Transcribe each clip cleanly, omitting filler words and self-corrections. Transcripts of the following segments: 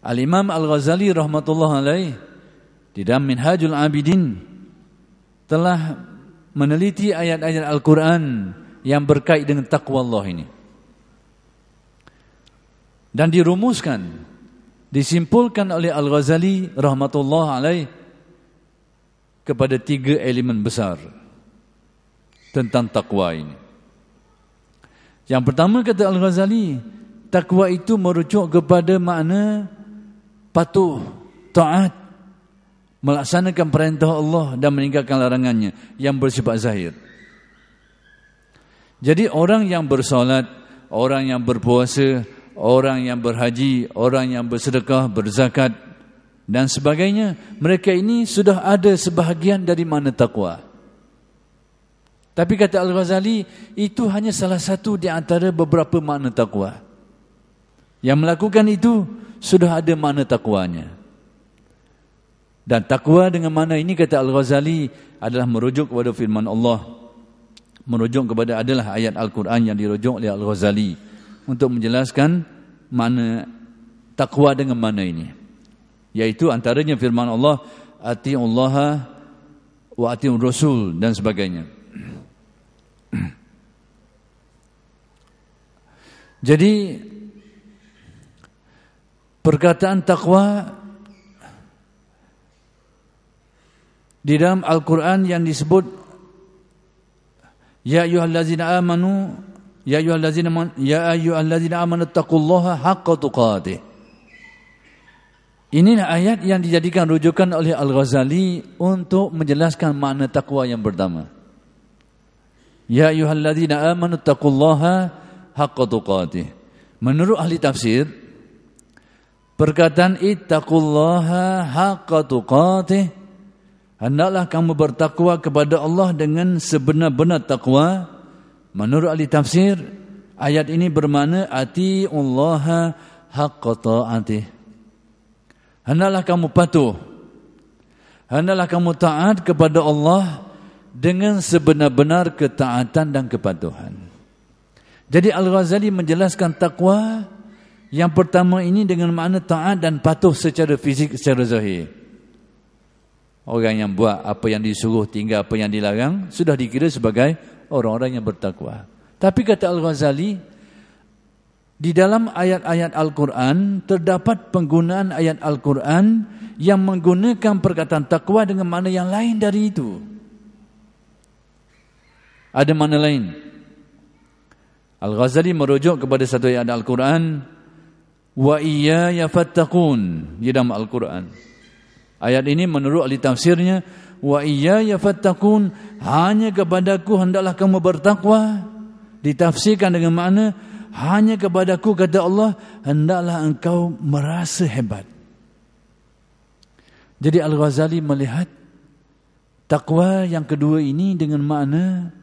Al-Imam Al-Ghazali rahmatullah alaih di dalam Minhajul Abidin telah meneliti ayat-ayat Al-Quran yang berkait dengan taqwa Allah ini. Dan dirumuskan, disimpulkan oleh Al-Ghazali rahmatullah alaih kepada 3 elemen besar tentang taqwa ini. Yang pertama kata Al-Ghazali, taqwa itu merujuk kepada makna patuh, taat, melaksanakan perintah Allah dan meninggalkan larangannya yang bersifat zahir. Jadi orang yang bersolat, orang yang berpuasa, orang yang berhaji, orang yang bersedekah, berzakat dan sebagainya, mereka ini sudah ada sebahagian dari makna taqwa. Tapi kata Al-Ghazali, itu hanya salah satu di antara beberapa makna taqwa. Yang melakukan itu sudah ada makna taqwanya. Dan taqwa dengan makna ini kata Al-Ghazali adalah merujuk kepada firman Allah, merujuk kepada adalah ayat Al-Quran yang dirujuk oleh Al-Ghazali untuk menjelaskan makna taqwa dengan makna ini, yaitu antaranya firman Allah, atiullaha wa atiur rasul dan sebagainya. Jadi perkataan taqwa di dalam Al-Quran yang disebut ya ayyuhallazina amanu ya ayyuhallazina amanu taqullaha haqqa tuqatih. Inilah ayat yang dijadikan rujukan oleh Al-Ghazali untuk menjelaskan makna taqwa yang pertama. Ya ayyuhallazina amanu taqullaha haqqa tuqatih. Menurut ahli tafsir, perkataan ittaqullaha haqqa tuqatih, hendaklah kamu bertakwa kepada Allah dengan sebenar-benar takwa. Menurut ahli tafsir, ayat ini bermakna atiullaha haqqa ta'atih. Hendaklah kamu patuh, hendaklah kamu taat kepada Allah dengan sebenar-benar ketaatan dan kepatuhan. Jadi Al-Ghazali menjelaskan takwa yang pertama ini dengan makna taat dan patuh secara fizik, secara zahir. Orang yang buat apa yang disuruh, tinggal apa yang dilarang, sudah dikira sebagai orang-orang yang bertakwa. Tapi kata Al-Ghazali, di dalam ayat-ayat Al-Quran terdapat penggunaan ayat Al-Quran yang menggunakan perkataan takwa dengan makna yang lain dari itu. Ada makna lain. Al-Ghazali merujuk kepada satu ayat Al-Quran, wa iyaya fattaqun, di dalam Al-Quran. Ayat ini menurut ahli tafsirnya, wa iyaya fattaqun, hanya kepadaku hendaklah kamu bertakwa. Ditafsirkan dengan makna hanya kepadaku, kata Allah, hendaklah engkau merasa hebat. Jadi Al-Ghazali melihat takwa yang kedua ini dengan makna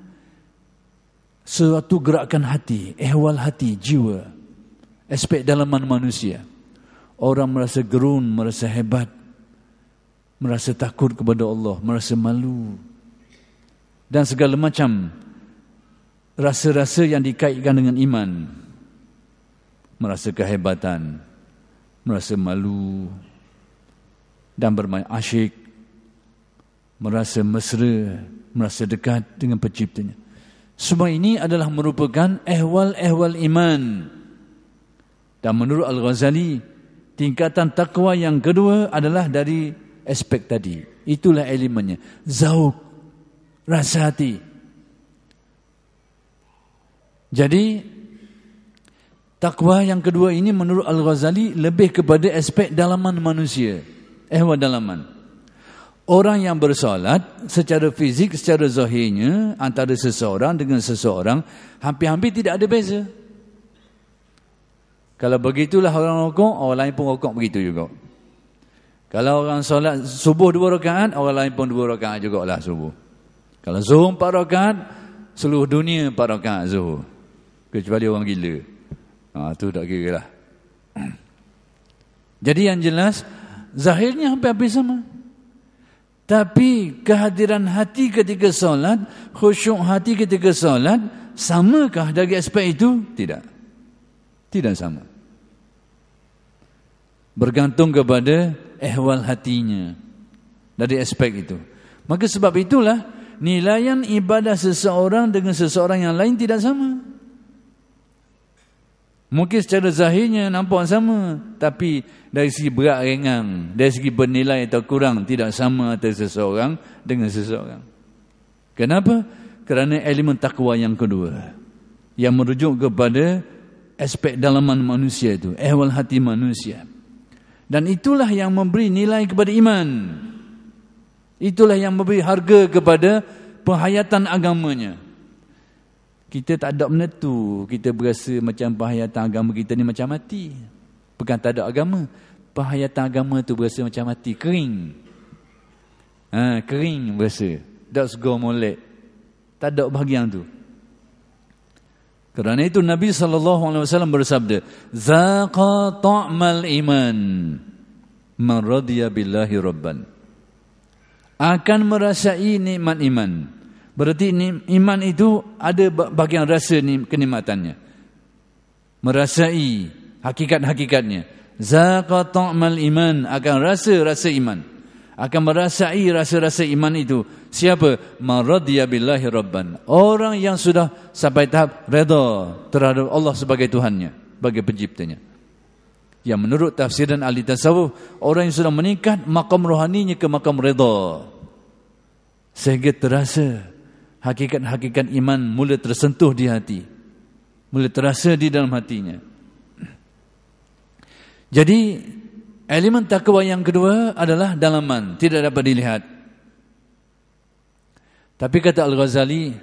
suatu gerakan hati, ehwal hati, jiwa, aspek dalaman manusia. Orang merasa gerun, merasa hebat, merasa takut kepada Allah, merasa malu, dan segala macam rasa-rasa yang dikaitkan dengan iman. Merasa kehebatan, merasa malu, dan bermain asyik, merasa mesra, merasa dekat dengan penciptanya. Semua ini adalah merupakan ehwal-ehwal iman. Dan menurut Al-Ghazali, tingkatan takwa yang kedua adalah dari aspek tadi. Itulah elemennya, zauq, rasa hati. Jadi takwa yang kedua ini menurut Al-Ghazali lebih kepada aspek dalaman manusia, ehwal dalaman. Orang yang bersolat secara fizik, secara zahirnya, antara seseorang dengan seseorang hampir-hampir tidak ada beza. Kalau begitulah orang rukuk, orang lain pun rukuk begitu juga. Kalau orang solat subuh 2 rakaat, orang lain pun 2 rakaat jugalah subuh. Kalau zuhur 4 rakaat, seluruh dunia 4 rakaat zuhur. Kecuali orang gila. Itu tak kira lah. Jadi yang jelas, zahirnya hampir-hampir sama. Tapi kehadiran hati ketika solat, khusyuk hati ketika solat, samakah dari aspek itu? Tidak. Tidak sama. bergantung kepada ehwal hatinya dari aspek itu. Maka sebab itulah nilaian ibadah seseorang dengan seseorang yang lain tidak sama. Mungkin secara zahirnya nampak sama, tapi dari segi berat ringan, dari segi bernilai atau kurang tidak sama antara seseorang dengan seseorang. Kenapa? Kerana elemen takwa yang kedua yang merujuk kepada aspek dalaman manusia itu, ehwal hati manusia. Dan itulah yang memberi nilai kepada iman. Itulah yang memberi harga kepada penghayatan agamanya. Kita tak ada benda tu. Kita berasa macam penghayatan agama kita ni macam mati. Bukan tak ada agama. Penghayatan agama tu berasa macam mati. Kering. Kering berasa. Tak segar molek. Tak ada bahagian tu. Kerana itu Nabi SAW bersabda, Zaqa ta'mal iman man radiya billahi rabban. Akan merasai nikmat iman. Berarti iman itu ada bahagian rasa kenikmatannya. Merasai hakikat-hakikatnya. Zaqa ta'mal iman, akan rasa iman. Akan merasai rasa-rasa iman itu. Siapa? Man radiya billahi rabban. Orang yang sudah sampai tahap redha terhadap Allah sebagai Tuhannya, sebagai penciptanya. Yang menurut tafsiran ahli tasawuf, orang yang sudah meningkat makam rohaninya ke makam redha. Sehingga terasa hakikat-hakikat iman mula tersentuh di hati, mula terasa di dalam hatinya. Jadi elemen takwa yang kedua adalah dalaman, tidak dapat dilihat. Tapi kata Al-Ghazali,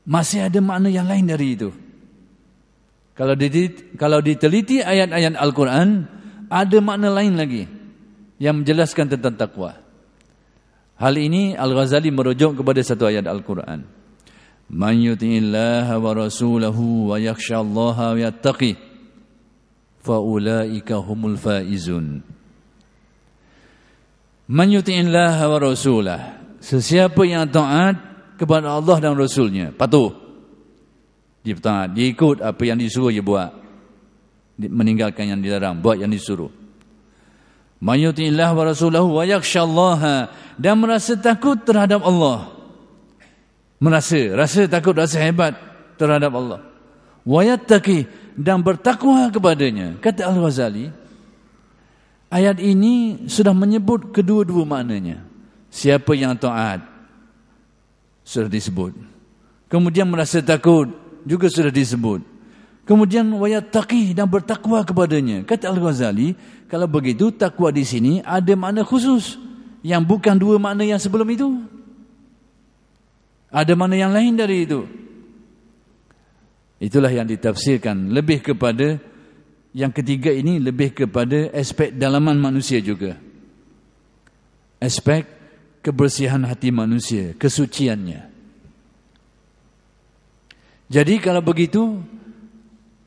masih ada makna yang lain dari itu. Kalau diteliti ayat-ayat Al-Quran, ada makna lain lagi yang menjelaskan tentang takwa. Hal ini Al-Ghazali merujuk kepada satu ayat Al-Quran. Man yuti'illaha wa rasulahu wa yakhshallaha wa yattaqih fa ulaika humul faizun. Man yuti'illaha wa rasulahu, sesiapa yang taat kepada Allah dan Rasulnya, patuh, dia taat, dia ikut apa yang disuruh dia buat, meninggalkan yang dilarang, buat yang disuruh. Man yuti'illah wa rasulahu wa yakhshallaha, dan merasa takut terhadap Allah. Rasa takut, rasa hebat terhadap Allah. Wa yattaqi, dan bertakwa kepadanya. Kata Al-Ghazali, ayat ini sudah menyebut kedua-dua maknanya. Siapa yang taat sudah disebut. Kemudian merasa takut juga sudah disebut. Kemudian wa yattaqi, dan bertakwa kepadanya. Kata Al-Ghazali, kalau begitu takwa di sini ada makna khusus yang bukan dua makna yang sebelum itu. Ada makna yang lain dari itu. Itulah yang ditafsirkan lebih kepada yang ketiga ini, lebih kepada aspek dalaman manusia juga. Aspek kebersihan hati manusia, kesuciannya. Jadi kalau begitu,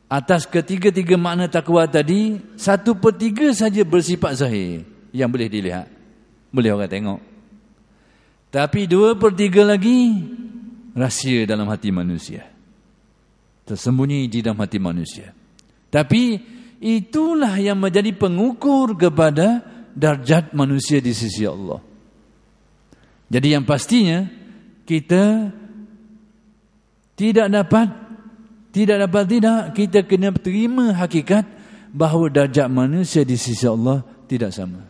atas ketiga-tiga makna takwa tadi, 1/3 saja bersifat zahir yang boleh dilihat, boleh orang tengok. Tapi 2/3 lagi rahsia dalam hati manusia, tersembunyi di dalam hati manusia. Tapi itulah yang menjadi pengukur kepada darjat manusia di sisi Allah. Jadi yang pastinya kita tidak dapat kita kena terima hakikat bahawa darjat manusia di sisi Allah tidak sama.